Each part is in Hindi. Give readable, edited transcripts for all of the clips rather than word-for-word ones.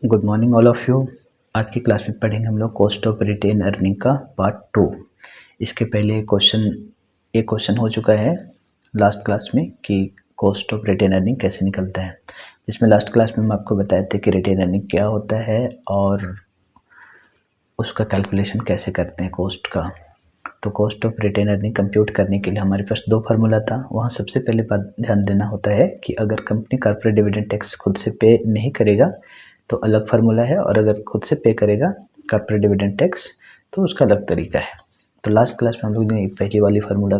Good morning all of you. आज की क्लास में पढ़ेंगे हम लोग कॉस्ट ऑफ रिटेन अर्निंग का पार्ट 2। इसके पहले एक क्वेश्चन हो चुका है लास्ट क्लास में कि कॉस्ट ऑफ रिटेन अर्निंग कैसे निकलता है, जिसमें लास्ट क्लास में हम आपको बताए थे कि रिटेन अर्निंग क्या होता है और उसका कैलकुलेशन कैसे करते हैं कॉस्ट का। तो cost of retained earning compute करने के लिए हमारे पास 2 फार्मूला था। वहाँ सबसे पहले बात ध्यान देना होता है कि अगर कंपनी कॉर्पोरेट डिविडेंड टैक्स खुद से पे नहीं करेगा तो अलग फार्मूला है, और अगर खुद से पे करेगा कॉर्पोरेट डिविडेंड टैक्स तो उसका अलग तरीका है। तो लास्ट क्लास में हम लोग ने पहली वाली फार्मूला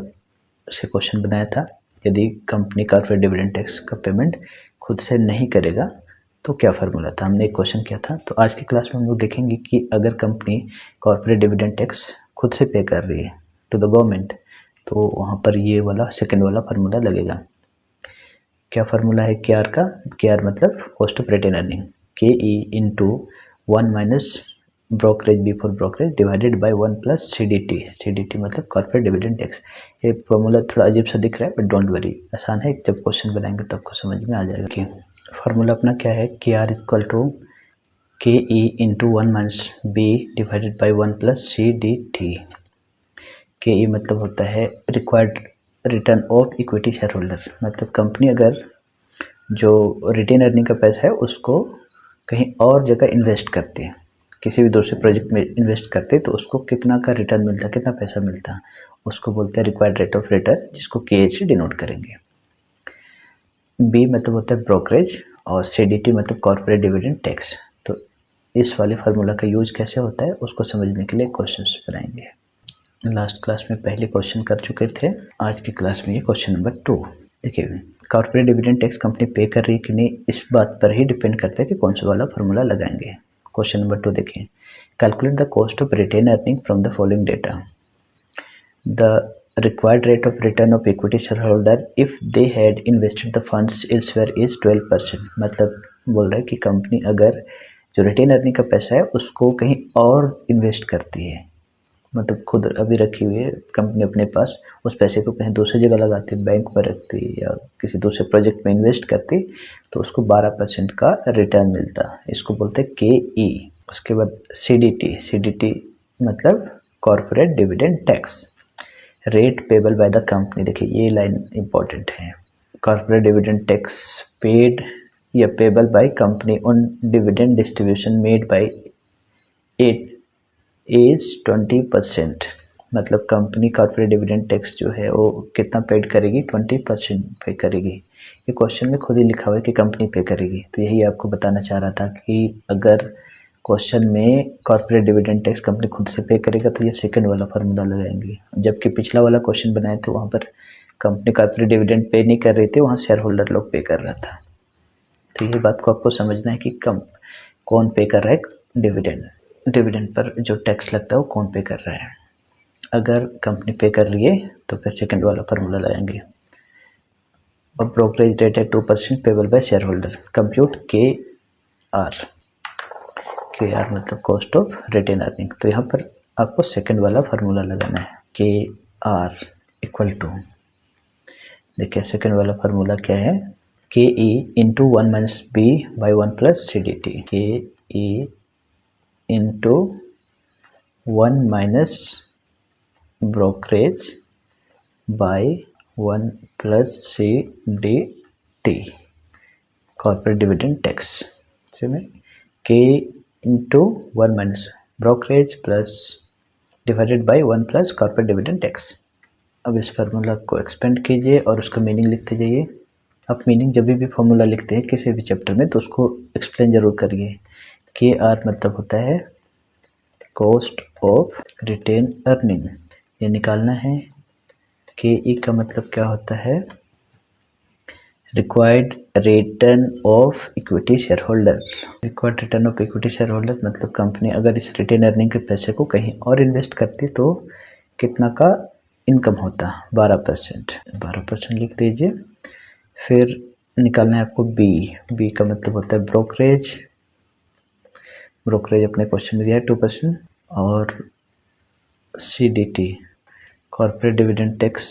से क्वेश्चन बनाया था, यदि कंपनी कॉर्पोरेट डिविडेंड टैक्स का पेमेंट खुद से नहीं करेगा तो क्या फार्मूला था, हमने एक क्वेश्चन किया था। तो आज की क्लास में हम लोग देखेंगे कि अगर कंपनी कॉर्पोरेट डिविडेंड टैक्स खुद से पे कर रही है टू द गवर्नमेंट तो वहाँ पर ये वाला सेकंड वाला फार्मूला लगेगा। क्या फार्मूला है के आर का? के आर मतलब cost of retained earning, K E into 1 minus brokerage before brokerage divided by 1 plus C D T. C D T मतलब कॉर्पोरेट डिविडेंड टैक्स। ये फार्मूला थोड़ा अजीब सा दिख रहा है बट डोंट वरी, आसान है, जब क्वेश्चन बनाएंगे तब आपको समझ में आ जाएगा। कि फार्मूला अपना क्या है, K R equal to K E into 1 minus B divided by 1 plus C D T. K E मतलब होता है required return of equity share holder, मतलब कंपनी अगर जो रिटेन अर्निंग का पैसा है उसको कहीं और जगह इन्वेस्ट करती है, किसी भी दूसरे प्रोजेक्ट में इन्वेस्ट करते हैं तो उसको कितना का रिटर्न मिलता है, कितना पैसा मिलता है, उसको बोलते हैं रिक्वायर्ड रेट ऑफ रिटर्न, जिसको के से डिनोट करेंगे। बी मतलब होता है ब्रोकरेज और सी डी टी मतलब कॉर्पोरेट डिविडेंड टैक्स। तो इस वाले फार्मूला का यूज कैसे होता है उसको समझने के लिए क्वेश्चन बनाएंगे। लास्ट क्लास में पहले क्वेश्चन कर चुके थे, आज की क्लास में ये क्वेश्चन नंबर 2। देखिए, कॉर्पोरेट डिविडेंड टैक्स कंपनी पे कर रही है कि नहीं इस बात पर ही डिपेंड करता है कि कौन सा वाला फार्मूला लगाएंगे। क्वेश्चन नंबर 2 देखिए, calculate the cost of retained earning from the following data. The required rate of return of equity share holder if they had invested the funds elsewhere is 12%। मतलब बोल रहा है कि कंपनी अगर जो रिटेन अर्निंग का पैसा है उसको कहीं और इन्वेस्ट करती है, मतलब खुद अभी रखी हुई है कंपनी अपने पास, उस पैसे को कहीं दूसरी जगह लगाती, बैंक में रखती या किसी दूसरे प्रोजेक्ट में इन्वेस्ट करती, तो उसको 12% का रिटर्न मिलता, इसको बोलते हैं के ई। उसके बाद C D T. C D T मतलब corporate dividend tax, rate payable by the company. देखिए ये लाइन इंपॉर्टेंट है, कॉर्पोरेट डिविडेंड टैक्स पेड या payable by company on dividend distribution made by it is 20%। मतलब कंपनी कॉर्पोरेट डिविडेंड टैक्स जो है वो कितना पेड करेगी, 20% पे करेगी। ये क्वेश्चन में खुद ही लिखा हुआ है कि कंपनी पे करेगी, तो यही आपको बताना चाह रहा था कि अगर क्वेश्चन में कॉर्पोरेट डिविडेंड टैक्स कंपनी खुद से पे करेगा तो ये सेकंड वाला फार्मूला लगाएंगे, जबकि पिछला वाला क्वेश्चन बनाए थे वहाँ पर कंपनी कॉर्पोरेट डिविडेंड पे नहीं कर रही थी, वहाँ शेयर होल्डर लोग पे कर रहा था। तो ये बात को आपको समझना है कि कौन पे कर रहा है डिविडेंड पर जो टैक्स लगता है वो कौन पे कर रहा है। अगर कंपनी पे कर रही है तो फिर सेकंड वाला फार्मूला लगाएंगे। और ब्रोकरेज रेट है 2% payable by share holder, compute के आर। के आर मतलब कॉस्ट ऑफ रिटेन अर्निंग। तो यहाँ पर आपको सेकंड वाला फार्मूला लगाना है, के आर इक्वल टू, देखिए सेकंड वाला फार्मूला क्या है, K E into 1 minus B by 1 plus C D T. K E into 1 minus brokerage by 1 plus C D T corporate dividend tax, में K into 1 minus brokerage plus divided by 1 plus corporate dividend tax. अब इस फार्मूला को एक्सपेंड कीजिए और उसका मीनिंग लिखते जाइए। आप मीनिंग जब भी फार्मूला लिखते हैं किसी भी चैप्टर में तो उसको एक्सप्लेन जरूर करिए। के आर मतलब होता है कॉस्ट ऑफ रिटेन अर्निंग, ये निकालना है। के ई का मतलब क्या होता है, required return of equity share holder. Required return of equity share holder मतलब कंपनी अगर इस रिटेन अर्निंग के पैसे को कहीं और इन्वेस्ट करती तो कितना का इनकम होता, 12%। 12% लिख दीजिए। फिर निकालना है आपको बी। बी का मतलब होता है ब्रोकरेज। ब्रोकरेज अपने क्वेश्चन में दिया है 2%। और C D T corporate dividend tax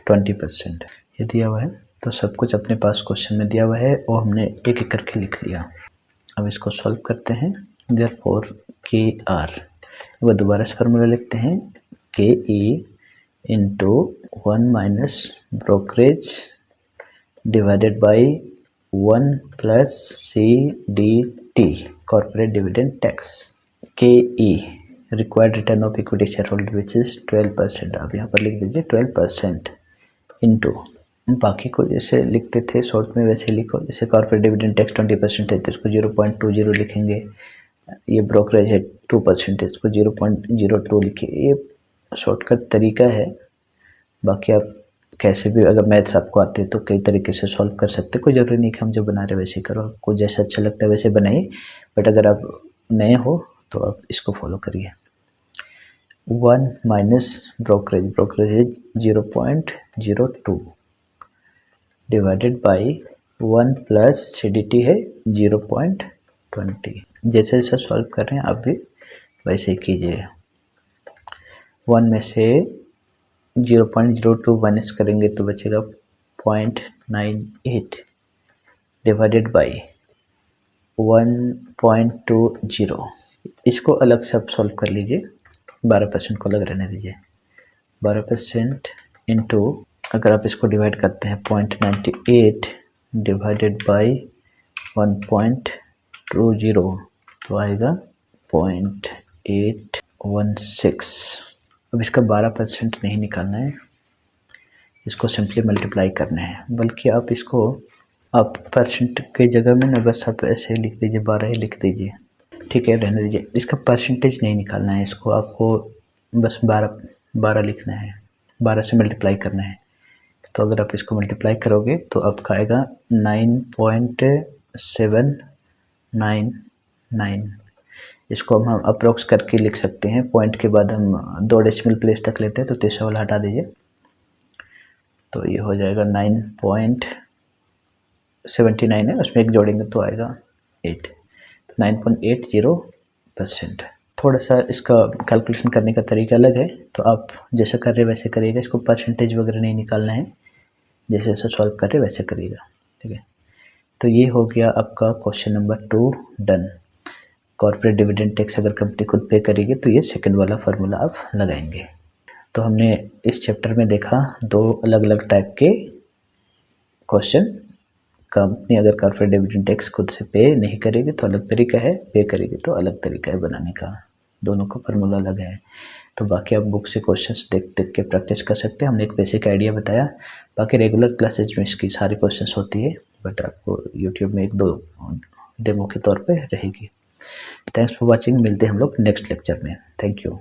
20% ये दिया हुआ है। तो सब कुछ अपने पास क्वेश्चन में दिया हुआ है और हमने एक एक करके लिख लिया। अब इसको सॉल्व करते हैं। देयरफॉर के आर, वो दोबारा से फार्मूला लिखते हैं, K E into 1 minus brokerage divided by 1 plus C D T corporate dividend tax. K E required return of equity share holder which is 12%, आप यहाँ पर लिख दीजिए 12% इंटू, बाकी को जैसे लिखते थे शॉर्ट में वैसे लिखो, जैसे कॉर्पोरेट डिविडेंड टैक्स 20% है तो इसको 0.20 लिखेंगे, ये ब्रोकरेज है 2% इसको 0.02 लिखिए, ये शॉर्टकट तरीका है। बाकी आप कैसे भी अगर मैथ्स आपको आते हैं तो कई तरीके से सॉल्व कर सकते हैं, कोई ज़रूरी नहीं कि हम जो बना रहे वैसे ही करो, आपको जैसा अच्छा लगता है वैसे बनाइए, बट अगर आप नए हो तो आप इसको फॉलो करिए। 1 माइनस ब्रोकरेज है 0.02 डिवाइडेड बाई 1 प्लस CDT है 0.20। जैसे जैसे सॉल्व कर रहे हैं आप भी वैसे ही कीजिए। 1 में से 0.02 माइनस करेंगे तो बचेगा 0.98 डिवाइडेड बाई 1.20। इसको अलग से आप सॉल्व कर लीजिए, 12% को अलग रहने दीजिए। 12% इंटू, अगर आप इसको डिवाइड करते हैं 0.98 डिवाइडेड बाई 1.20 तो आएगा 0.816। अब इसका 12% नहीं निकालना है, इसको सिंपली मल्टीप्लाई करना है, बल्कि आप इसको आप परसेंट के जगह में ना बस आप ऐसे लिख दीजिए, 12 ही लिख दीजिए, ठीक है, रहने दीजिए। इसका परसेंटेज नहीं निकालना है, इसको आपको बस 12 लिखना है, 12 से मल्टीप्लाई करना है। तो अगर आप इसको मल्टीप्लाई करोगे तो आपका आएगा 9.799। इसको हम अप्रोक्स करके लिख सकते हैं, पॉइंट के बाद हम 2 डेसिमल प्लेस तक लेते हैं तो तीसरा वाला हटा दीजिए, तो ये हो जाएगा 9.79 है, उसमें एक जोड़ेंगे तो आएगा 8, तो 9.80%। थोड़ा सा इसका कैलकुलेशन करने का तरीका अलग है, तो आप जैसा कर रहे वैसे करिएगा, इसको परसेंटेज वगैरह नहीं निकालना है, जैसे जैसे सॉल्व कर रहे वैसे करिएगा, ठीक है। तो ये हो गया आपका question number 2 done. Corporate dividend tax अगर कंपनी खुद पे करेगी तो ये सेकंड वाला फार्मूला आप लगाएंगे। तो हमने इस चैप्टर में देखा 2 अलग अलग टाइप के क्वेश्चन। कंपनी अगर कॉर्पोरेट डिविडेंड टैक्स खुद से पे नहीं करेगी तो अलग तरीका है, पे करेगी तो अलग तरीका है बनाने का, दोनों का फार्मूला अलग है। तो बाकी आप बुक से क्वेश्चंस देख देख के प्रैक्टिस कर सकते हैं, हमने एक बेसिक आइडिया बताया, बाकी रेगुलर क्लासेज में इसकी सारी क्वेश्चंस होती है, बट आपको यूट्यूब में 1-2 डेमो के तौर पे रहेगी। थैंक्स फॉर वॉचिंग, मिलते हैं हम लोग नेक्स्ट लेक्चर में, थैंक यू।